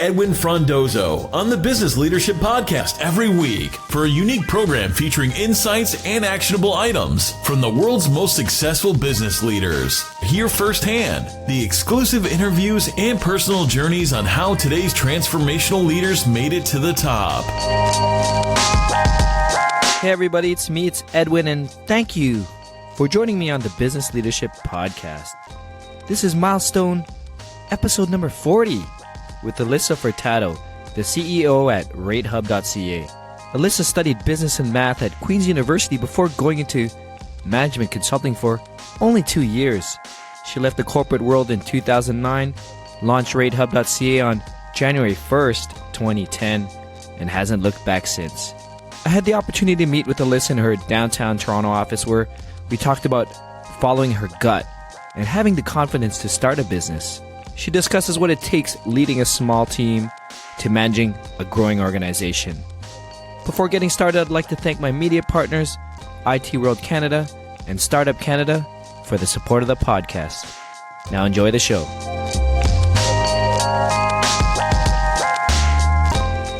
Edwin Frondozo on the Business Leadership Podcast every week for a unique program featuring insights and actionable items from the world's most successful business leaders. Hear firsthand the exclusive interviews and personal journeys on how today's transformational leaders made it to the top. Hey everybody, it's me, it's Edwin, and thank you for joining me on the Business Leadership Podcast. This is milestone episode number 40 with Alyssa Furtado, the CEO at RateHub.ca. Alyssa studied business and math at Queen's University before going into management consulting for only 2 years. She left the corporate world in 2009, launched RateHub.ca on January 1st, 2010, and hasn't looked back since. I had the opportunity to meet with Alyssa in her downtown Toronto office where we talked about following her gut and having the confidence to start a business. She discusses what it takes leading a small team to managing a growing organization. Before getting started, I'd like to thank my media partners, IT World Canada and Startup Canada, for the support of the podcast. Now enjoy the show.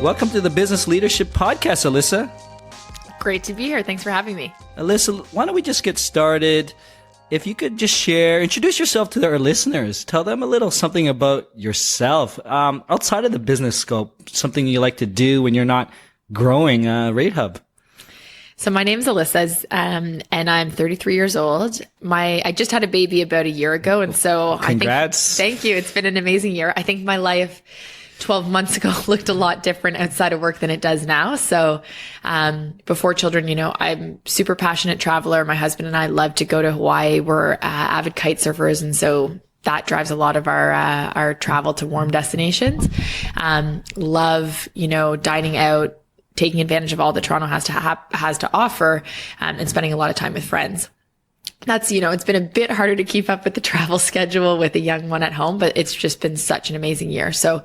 Welcome to the Business Leadership Podcast, Alyssa. Great to be here. Thanks for having me. Alyssa, why don't we just get started? If you could just introduce yourself to our listeners. Tell them a little something about yourself. Outside of the business scope, something you like to do when you're not growing RateHub. So my name's Alyssa, and I'm 33 years old. I just had a baby about a year ago, and so congrats. Thank you. It's been an amazing year. I think my life 12 months ago looked a lot different outside of work than it does now. So, before children, I'm super passionate traveler. My husband and I love to go to Hawaii. We're avid kite surfers. And so that drives a lot of our travel to warm destinations. Love, dining out, taking advantage of all that Toronto has to offer, and spending a lot of time with friends. That's, it's been a bit harder to keep up with the travel schedule with a young one at home, but it's just been such an amazing year. So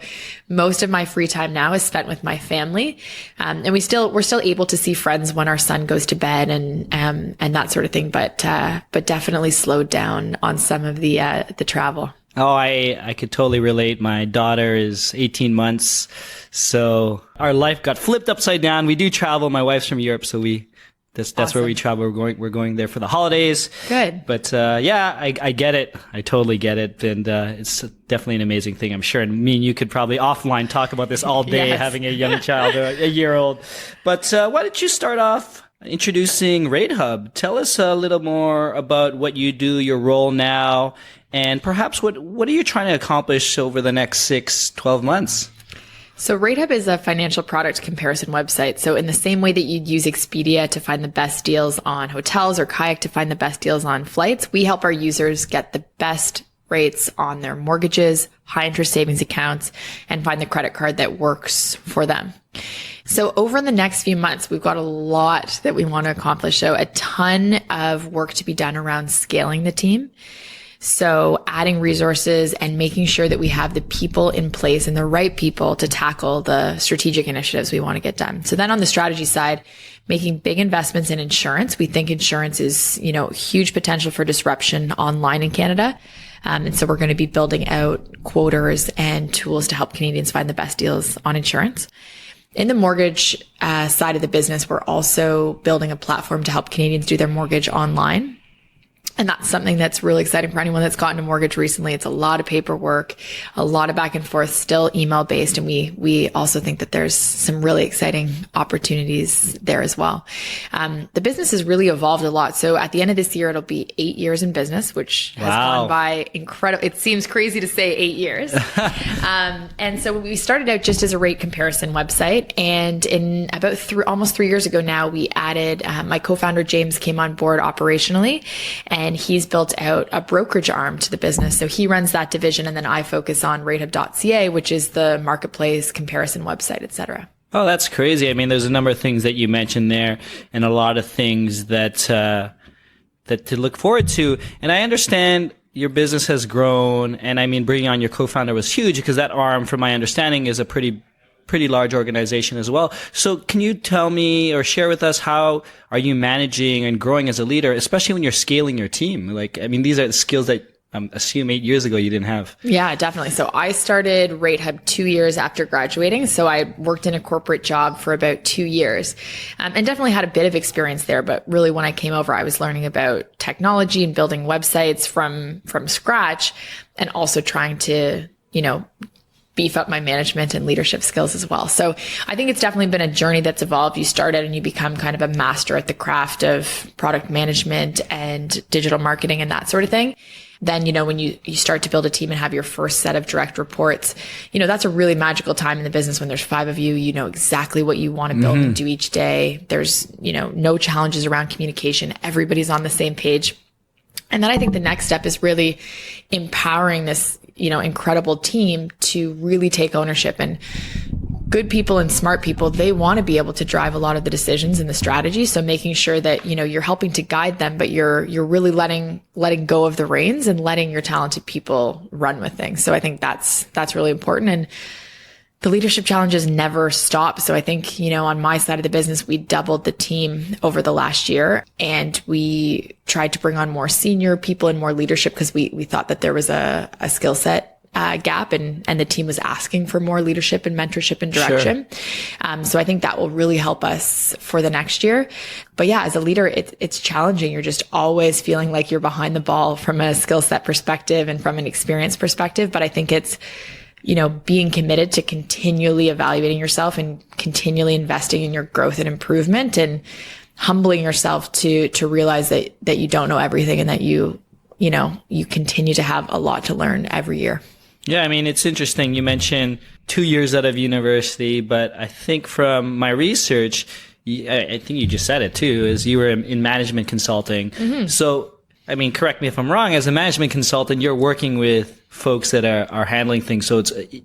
most of my free time now is spent with my family. And we're still able to see friends when our son goes to bed and that sort of thing, but definitely slowed down on some of the travel. Oh, I could totally relate. My daughter is 18 months. So our life got flipped upside down. We do travel. My wife's from Europe, so that's awesome. Where we travel. We're going there for the holidays. Good. But, I get it. I totally get it. And, it's definitely an amazing thing, I'm sure. And me and you could probably offline talk about this all day, yes. Having a young child, a year old. But, why don't you start off introducing RateHub? Tell us a little more about what you do, your role now, and perhaps what are you trying to accomplish over the next 6-12 months? So RateHub is a financial product comparison website. So in the same way that you'd use Expedia to find the best deals on hotels or Kayak to find the best deals on flights, we help our users get the best rates on their mortgages, high interest savings accounts, and find the credit card that works for them. So over the next few months, we've got a lot that we want to accomplish. So a ton of work to be done around scaling the team. So adding resources and making sure that we have the people in place and the right people to tackle the strategic initiatives we want to get done. So then on the strategy side, making big investments in insurance. We think insurance is, huge potential for disruption online in Canada. And so we're going to be building out quoters and tools to help Canadians find the best deals on insurance. In the mortgage side of the business, we're also building a platform to help Canadians do their mortgage online. And that's something that's really exciting for anyone that's gotten a mortgage recently. It's a lot of paperwork, a lot of back and forth, still email based. And we also think that there's some really exciting opportunities there as well. The business has really evolved a lot. So at the end of this year, it'll be 8 years in business, which has gone by incredible. It seems crazy to say 8 years. And so we started out just as a rate comparison website. And in about almost 3 years ago now, we added, my co-founder James came on board operationally, and he's built out a brokerage arm to the business. So he runs that division, and then I focus on RateHub.ca, which is the marketplace comparison website, et cetera. Oh, that's crazy. I mean, there's a number of things that you mentioned there and a lot of things that to look forward to. And I understand your business has grown. And I mean, bringing on your co-founder was huge because that arm, from my understanding, is a pretty large organization as well. So can you tell me or share with us how are you managing and growing as a leader, especially when you're scaling your team? Like, I mean, these are the skills that assume 8 years ago you didn't have. Yeah, definitely. So I started RateHub 2 years after graduating. So I worked in a corporate job for about 2 years, and definitely had a bit of experience there. But really when I came over, I was learning about technology and building websites from scratch, and also trying to, beef up my management and leadership skills as well. So I think it's definitely been a journey that's evolved. You start out and you become kind of a master at the craft of product management and digital marketing and that sort of thing. Then, when you start to build a team and have your first set of direct reports, that's a really magical time in the business when there's 5 of you. You know exactly what you want to build and do each day. There's, no challenges around communication. Everybody's on the same page. And then I think the next step is really empowering this, incredible team to really take ownership. And good people and smart people, they want to be able to drive a lot of the decisions and the strategy. So making sure that, you're helping to guide them, but you're really letting go of the reins and letting your talented people run with things. So I think that's really important. And the leadership challenges never stop. So I think, on my side of the business, we doubled the team over the last year, and we tried to bring on more senior people and more leadership because we thought that there was a skill set gap, and the team was asking for more leadership and mentorship and direction. Sure. So I think that will really help us for the next year. But yeah, as a leader, it's challenging. You're just always feeling like you're behind the ball from a skill set perspective and from an experience perspective. But I think it's, being committed to continually evaluating yourself and continually investing in your growth and improvement, and humbling yourself to realize that you don't know everything, and that you continue to have a lot to learn every year. Yeah, I mean, it's interesting. You mentioned 2 years out of university, but I think from my research, I think you just said it too, is you were in management consulting. Mm-hmm. So, I mean, correct me if I'm wrong, as a management consultant, you're working with folks that are handling things. So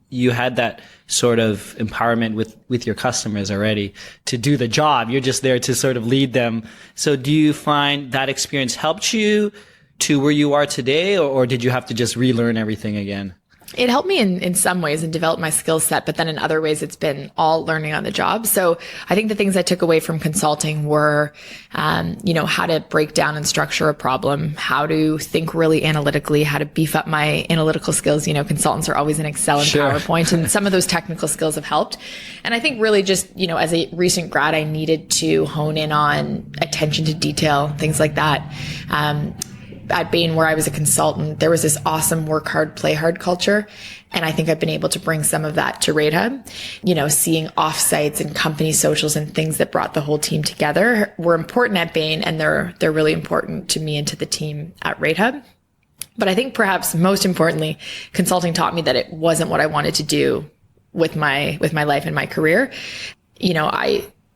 you had that sort of empowerment with your customers already to do the job. You're just there to sort of lead them. So do you find that experience helped you to where you are today, or did you have to just relearn everything again? It helped me in some ways and develop my skill set, but then in other ways, it's been all learning on the job. So I think the things I took away from consulting were, how to break down and structure a problem, how to think really analytically, how to beef up my analytical skills. Consultants are always in Excel and Sure. PowerPoint, and some of those technical skills have helped. And I think really just, as a recent grad, I needed to hone in on attention to detail, things like that. At Bain, where I was a consultant, there was this awesome work hard, play hard culture. And I think I've been able to bring some of that to RateHub. Seeing offsites and company socials and things that brought the whole team together were important at Bain, and they're really important to me and to the team at RateHub. But I think perhaps most importantly, consulting taught me that it wasn't what I wanted to do with my life and my career.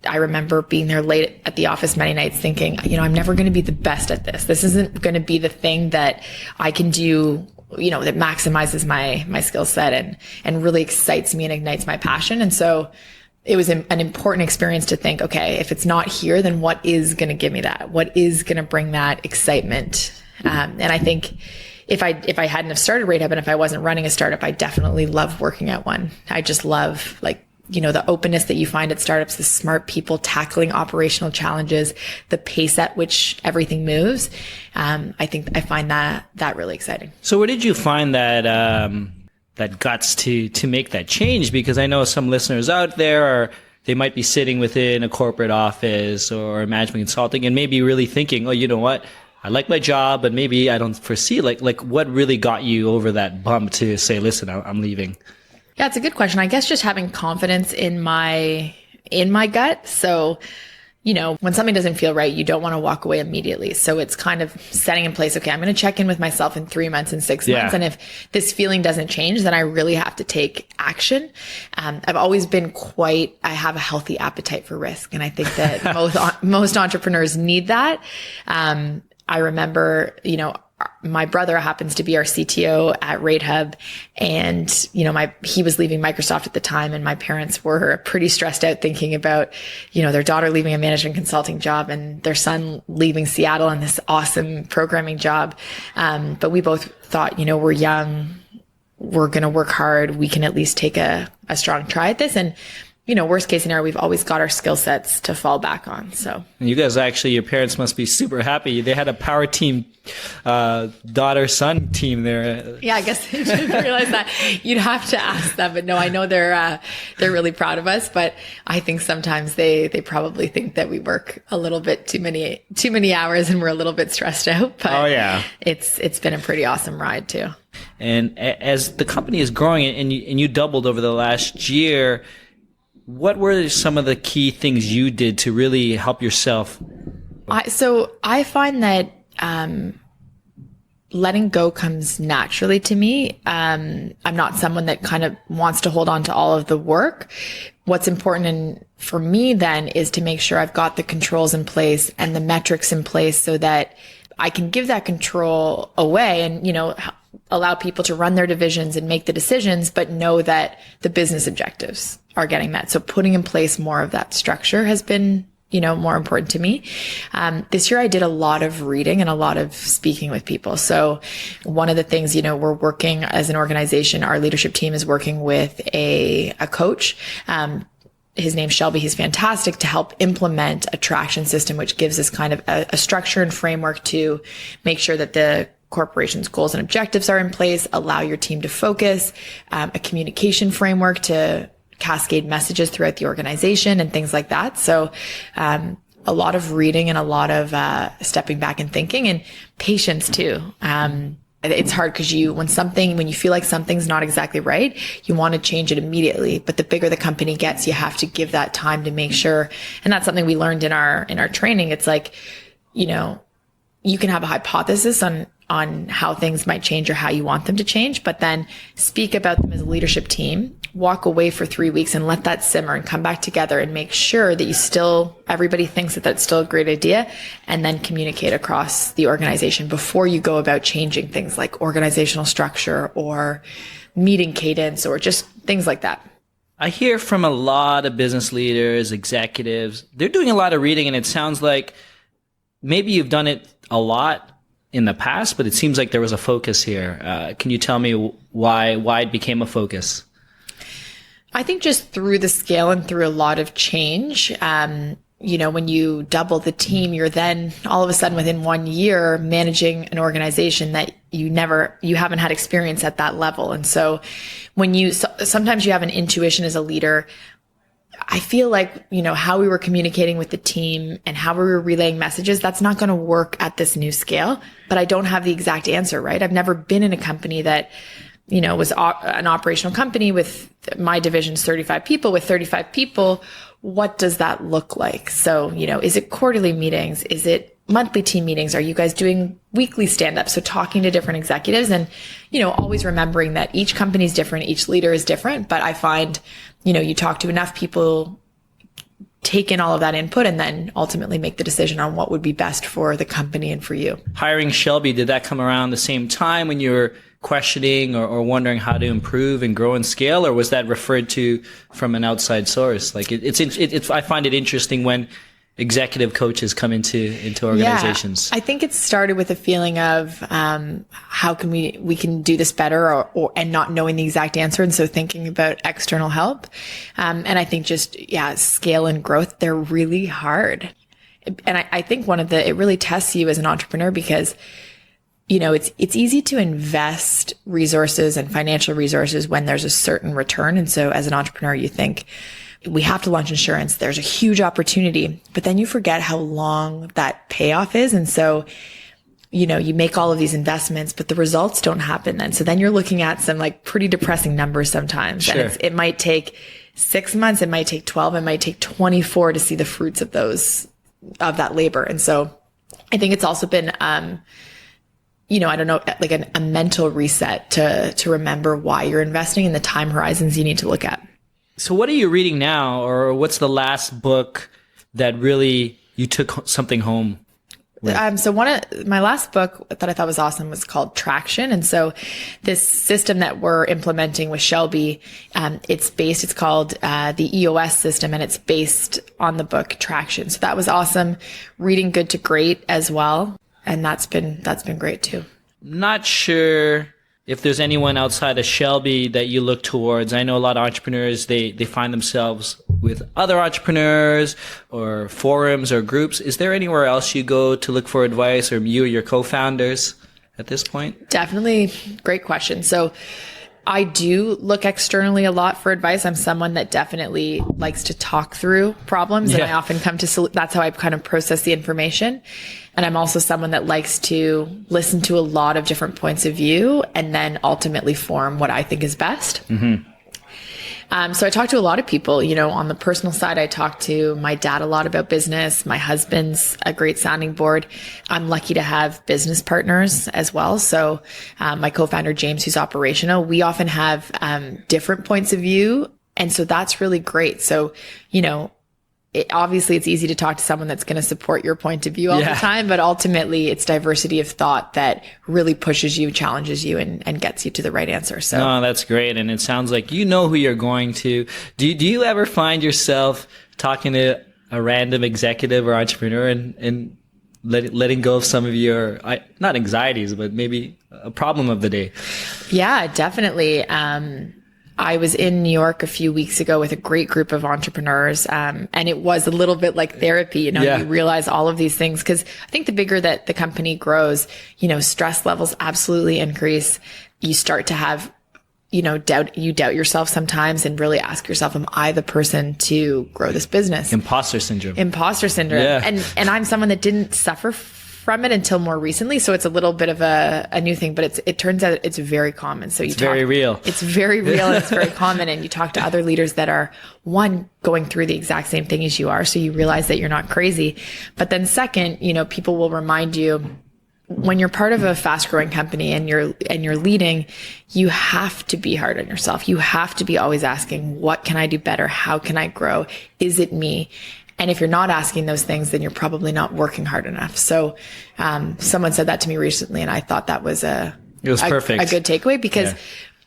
I remember being there late at the office many nights thinking, I'm never going to be the best at this. This isn't going to be the thing that I can do, that maximizes my skill set and really excites me and ignites my passion. And so it was an important experience to think, okay, if it's not here, then what is going to give me that? What is going to bring that excitement? And I think if I hadn't have started RateHub, and if I wasn't running a startup, I definitely love working at one. I just love the openness that you find at startups, the smart people tackling operational challenges, the pace at which everything moves. I find that really exciting. So where did you find that guts to make that change? Because I know some listeners out there they might be sitting within a corporate office or management consulting and maybe really thinking, oh, you know what? I like my job, but maybe I don't foresee like what really got you over that bump to say, listen, I'm leaving. Yeah, it's a good question. I guess just having confidence in my gut. So, when something doesn't feel right, you don't want to walk away immediately. So it's kind of setting in place, okay, I'm going to check in with myself in 3 months and 6 months. And if this feeling doesn't change, then I really have to take action. I've always been I have a healthy appetite for risk. And I think that most entrepreneurs need that. I remember, my brother happens to be our CTO at RateHub, and, he was leaving Microsoft at the time, and my parents were pretty stressed out thinking about, their daughter leaving a management consulting job and their son leaving Seattle and this awesome programming job. But we both thought, we're young, we're going to work hard. We can at least take a strong try at this. And, worst case scenario, we've always got our skill sets to fall back on. So and you guys your parents must be super happy. They had a power team daughter-son team there. Yeah, I guess I should realize that. You'd have to ask them, but no, I know they're really proud of us. But I think sometimes they probably think that we work a little bit too many hours and we're a little bit stressed out. But oh yeah, it's been a pretty awesome ride too. And as the company is growing and you doubled over the last year, what were some of the key things you did to really help yourself? So I find that letting go comes naturally to me. I'm not someone that kind of wants to hold on to all of the work. What's important for me then is to make sure I've got the controls in place and the metrics in place so that I can give that control away and, allow people to run their divisions and make the decisions, but know that the business objectives are getting met. So putting in place more of that structure has been, more important to me. This year I did a lot of reading and a lot of speaking with people. So one of the things, we're working as an organization, our leadership team is working with a coach. His name's Shelby. He's fantastic to help implement a traction system, which gives us kind of a structure and framework to make sure that the corporation's goals and objectives are in place, allow your team to focus, a communication framework to cascade messages throughout the organization and things like that. So, a lot of reading and a lot of, stepping back and thinking and patience too. It's hard because when you feel like something's not exactly right, you want to change it immediately. But the bigger the company gets, you have to give that time to make sure. And that's something we learned in our training. It's like, you can have a hypothesis on how things might change or how you want them to change, but then speak about them as a leadership team, walk away for 3 weeks and let that simmer and come back together and make sure that everybody thinks that that's still a great idea, and then communicate across the organization before you go about changing things like organizational structure or meeting cadence or just things like that. I hear from a lot of business leaders, executives, they're doing a lot of reading, and it sounds like maybe you've done it a lot in the past, but it seems like there was a focus here. Can you tell me why it became a focus? I think just through the scale and through a lot of change, when you double the team, you're then all of a sudden within 1 year managing an organization that you haven't had experience at that level. And so sometimes you have an intuition as a leader. I feel like, how we were communicating with the team and how we were relaying messages, that's not going to work at this new scale, but I don't have the exact answer, right? I've never been in a company that, was an operational company with my division's 35 people. With 35 people, what does that look like? So, is it quarterly meetings? Is it monthly team meetings? Are you guys doing weekly stand-ups? So talking to different executives and, always remembering that each company is different, each leader is different. But I find, you talk to enough people, take in all of that input, and then ultimately make the decision on what would be best for the company and for you. Hiring Shelby, did that come around the same time when you were questioning or wondering how to improve and grow and scale, or was that referred to from an outside source? Like I find it interesting when executive coaches come into organizations. Yeah, I think it started with a feeling of how can we can do this better, and not knowing the exact answer, and so thinking about external help. And I think scale and growth, they're really hard. And I think it really tests you as an entrepreneur because it's easy to invest resources and financial resources when there's a certain return. And so as an entrepreneur, you think, we have to launch insurance. There's a huge opportunity, but then you forget how long that payoff is. And so, you make all of these investments, but the results don't happen then. So then you're looking at some pretty depressing numbers sometimes. Sure. And it might take 6 months. It might take 12. It might take 24 to see the fruits of that labor. And so I think it's also been, I don't know, like a mental reset to remember why you're investing and the time horizons you need to look at. So what are you reading now, or what's the last book that really you took something home with? So my last book that I thought was awesome was called Traction. And so this system that we're implementing with Shelby, it's called the EOS system, and it's based on the book Traction. So that was awesome. Reading good to great as well. And that's been great too. Not sure if there's anyone outside of Shelby that you look towards. I know a lot of entrepreneurs, they find themselves with other entrepreneurs or forums or groups. Is there anywhere else you go to look for advice, or you or your co-founders? at this point? Definitely. Great question. So I do look externally a lot for advice. I'm someone that definitely likes to talk through problems, and I often come to, that's how I kind of process the information. And I'm also someone that likes to listen to a lot of different points of view and then ultimately form what I think is best. So I talk to a lot of people, you know, on the personal side. I talk to my dad a lot about business. My husband's a great sounding board. I'm lucky to have business partners as well. So, my co-founder, James, who's operational, we often have, different points of view. And so that's really great. So, you know, obviously it's easy to talk to someone that's going to support your point of view all the time, but ultimately it's diversity of thought that really pushes you, challenges you, and gets you to the right answer. So no, that's great. And it sounds like you know who you're going to. Do you ever find yourself talking to a random executive or entrepreneur and letting go of some of your, not anxieties, but maybe a problem of the day? Yeah, definitely. I was in New York a few weeks ago with a great group of entrepreneurs. And it was a little bit like therapy, you know, you realize all of these things. Cause I think the bigger that the company grows, you know, stress levels absolutely increase. You start to have, you know, doubt yourself sometimes and really ask yourself, am I the person to grow this business? Imposter syndrome. Yeah. And I'm someone that didn't suffer from it until more recently. So it's a little bit of a new thing, but it turns out it's very common. So it's very real. It's very real and it's very common. And you talk to other leaders that are, one, going through the exact same thing as you are. So you realize that you're not crazy. But then second, you know, people will remind you, when you're part of a fast growing company and you're leading, you have to be hard on yourself. You have to be always asking, what can I do better? How can I grow? Is it me? And if you're not asking those things, then you're probably not working hard enough. So, someone said that to me recently, and I thought that was perfect. A good takeaway, because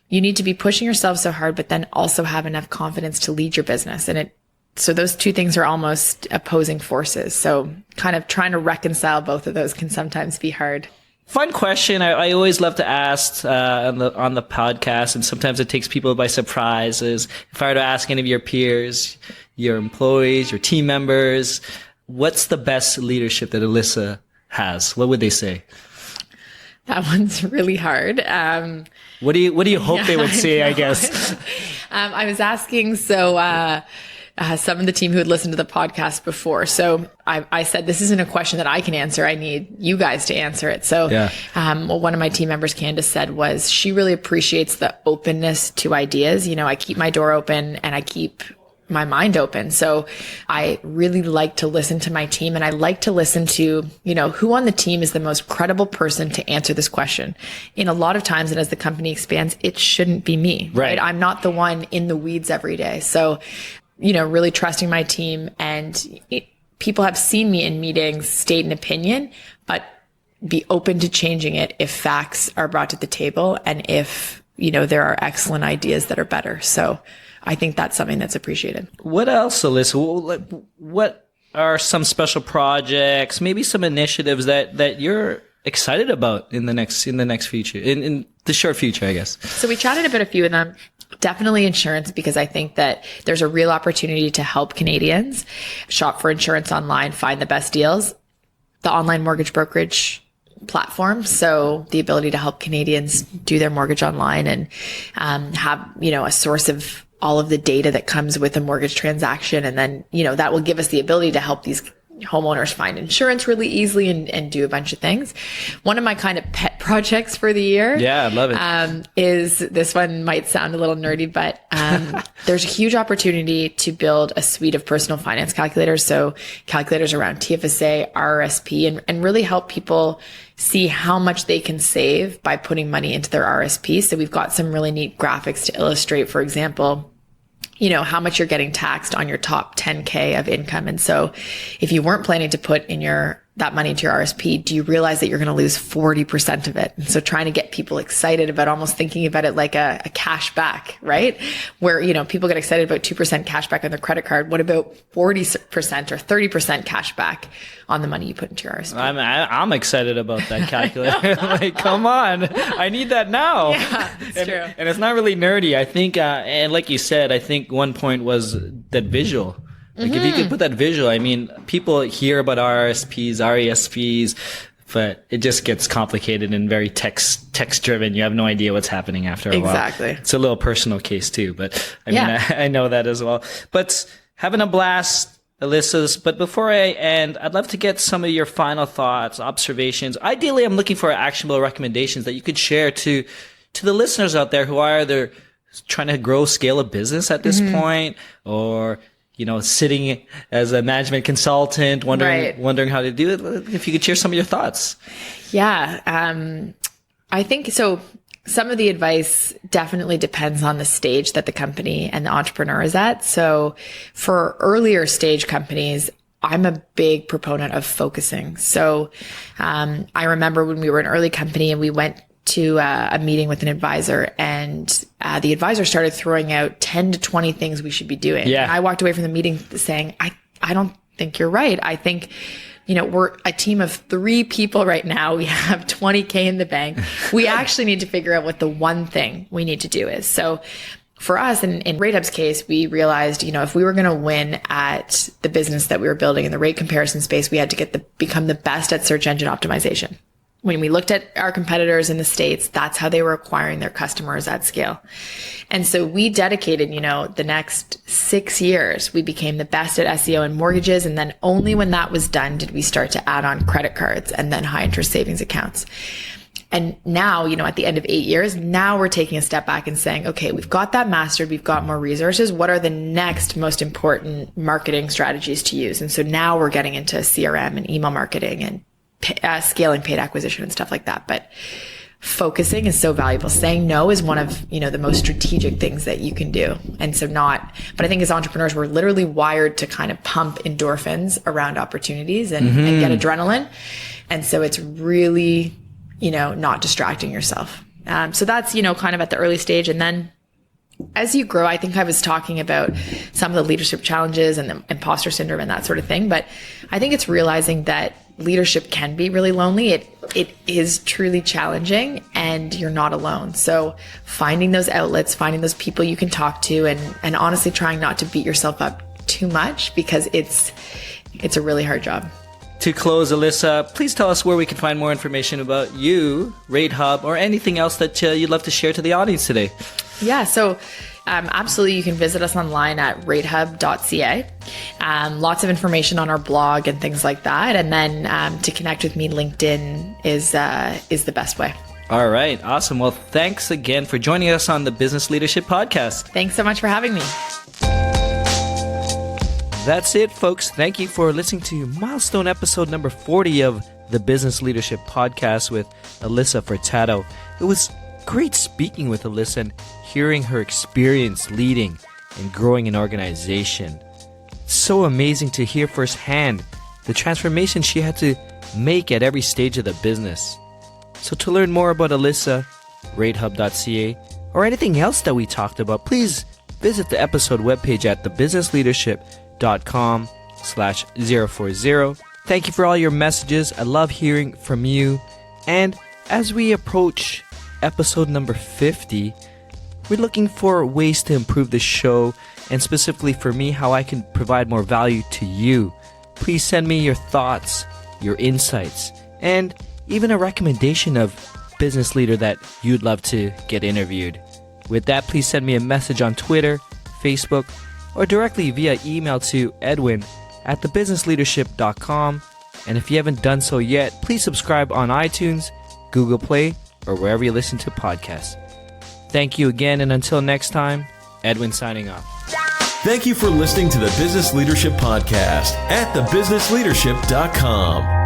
you need to be pushing yourself so hard, but then also have enough confidence to lead your business. And so those two things are almost opposing forces. So kind of trying to reconcile both of those can sometimes be hard. Fun question. I always love to ask on the podcast, and sometimes it takes people by surprise, is if I were to ask any of your peers, your employees, your team members, what's the best leadership that Alyssa has? What would they say? That one's really hard. What do you hope they would say, I guess? I was asking, some of the team who had listened to the podcast before. So I said, this isn't a question that I can answer. I need you guys to answer it. So, one of my team members, Candace, said was she really appreciates the openness to ideas. You know, I keep my door open and I keep my mind open. So I really like to listen to my team, and I like to listen to, you know, who on the team is the most credible person to answer this question. In a lot of times, and as the company expands, it shouldn't be me, right? I'm not the one in the weeds every day. So, you know, really trusting my team, and people have seen me in meetings state an opinion, but be open to changing it if facts are brought to the table and if, you know, there are excellent ideas that are better. So I think that's something that's appreciated. What else, Alyssa? What are some special projects, maybe some initiatives that you're excited about in the next future, in the short future, I guess? So we chatted about a few of them. Definitely insurance, because I think that there's a real opportunity to help Canadians shop for insurance online, find the best deals. The online mortgage brokerage platform. So the ability to help Canadians do their mortgage online and have, you know, a source of all of the data that comes with a mortgage transaction. And then, you know, that will give us the ability to help these homeowners find insurance really easily and do a bunch of things. One of my kind of pet projects for the year. Yeah, I love it. Is this one might sound a little nerdy, but there's a huge opportunity to build a suite of personal finance calculators. So calculators around TFSA, RRSP, and really help people see how much they can save by putting money into their RSP. So we've got some really neat graphics to illustrate, for example, you know, how much you're getting taxed on your top 10K of income. And so if you weren't planning to put in that money into your RSP, do you realize that you're going to lose 40% of it? And so trying to get people excited about almost thinking about it like a cash back, right? Where, you know, people get excited about 2% cash back on their credit card. What about 40% or 30% cash back on the money you put into your RSP? I'm excited about that calculator. Like, come on. I need that now. Yeah, it's true. And it's not really nerdy. I think, and like you said, I think one point was that visual. Like if you could put that visual, I mean, people hear about RSPs, RESPs, but it just gets complicated and very text driven. You have no idea what's happening after a while. Exactly. It's a little personal case too, but I mean, I know that as well. But having a blast, Alyssa's. But before I end, I'd love to get some of your final thoughts, observations. Ideally, I'm looking for actionable recommendations that you could share to the listeners out there who are either trying to grow, scale a business at this point, or sitting as a management consultant, wondering how to do it. If you could share some of your thoughts. Yeah. I think so. Some of the advice definitely depends on the stage that the company and the entrepreneur is at. So for earlier stage companies, I'm a big proponent of focusing. So, I remember when we were an early company and we went to a meeting with an advisor, and the advisor started throwing out 10 to 20 things we should be doing. Yeah. And I walked away from the meeting saying, I don't think you're right. I think, we're a team of 3 people right now. We have 20K in the bank. We actually need to figure out what the one thing we need to do is. So for us in RateHub's case, we realized, if we were going to win at the business that we were building in the rate comparison space, we had to become the best at search engine optimization. When we looked at our competitors in the States, that's how they were acquiring their customers at scale. And so we dedicated, the next 6 years, we became the best at SEO and mortgages. And then only when that was done did we start to add on credit cards and then high interest savings accounts. And now, at the end of 8 years, now we're taking a step back and saying, okay, we've got that mastered. We've got more resources. What are the next most important marketing strategies to use? And so now we're getting into CRM and email marketing and scaling paid acquisition and stuff like that. But focusing is so valuable. Saying no is one of, the most strategic things that you can do. And so but I think as entrepreneurs, we're literally wired to kind of pump endorphins around opportunities and get adrenaline. And so it's really, not distracting yourself. So that's, kind of at the early stage. And then as you grow, I think I was talking about some of the leadership challenges and the imposter syndrome and that sort of thing. But I think it's realizing that leadership can be really lonely. It is truly challenging, and you're not alone. So finding those outlets, finding those people you can talk to, and honestly trying not to beat yourself up too much, because it's a really hard job. To close, Alyssa, please tell us where we can find more information about you, RateHub, or anything else that you'd love to share to the audience today. Yeah, so absolutely, you can visit us online at RateHub.ca. Lots of information on our blog and things like that. And then to connect with me, LinkedIn is the best way. All right, awesome. Well, thanks again for joining us on the Business Leadership Podcast. Thanks so much for having me. That's it, folks. Thank you for listening to milestone episode number 40 of the Business Leadership Podcast with Alyssa Furtado. It was great speaking with Alyssa and hearing her experience leading and growing an organization. It's so amazing to hear firsthand the transformation she had to make at every stage of the business. So to learn more about Alyssa, RateHub.ca, or anything else that we talked about, please visit the episode webpage at thebusinessleadership.com/040. Thank you for all your messages. I love hearing from you. And as we approach episode number 50, we're looking for ways to improve the show, and specifically for me, how I can provide more value to you. Please send me your thoughts, your insights, and even a recommendation of business leader that you'd love to get interviewed. With that, please send me a message on Twitter, Facebook, or directly via email to edwin@thebusinessleadership.com. And if you haven't done so yet, please subscribe on iTunes, Google Play, or wherever you listen to podcasts. Thank you again, and until next time, Edwin signing off. Thank you for listening to the Business Leadership Podcast at thebusinessleadership.com.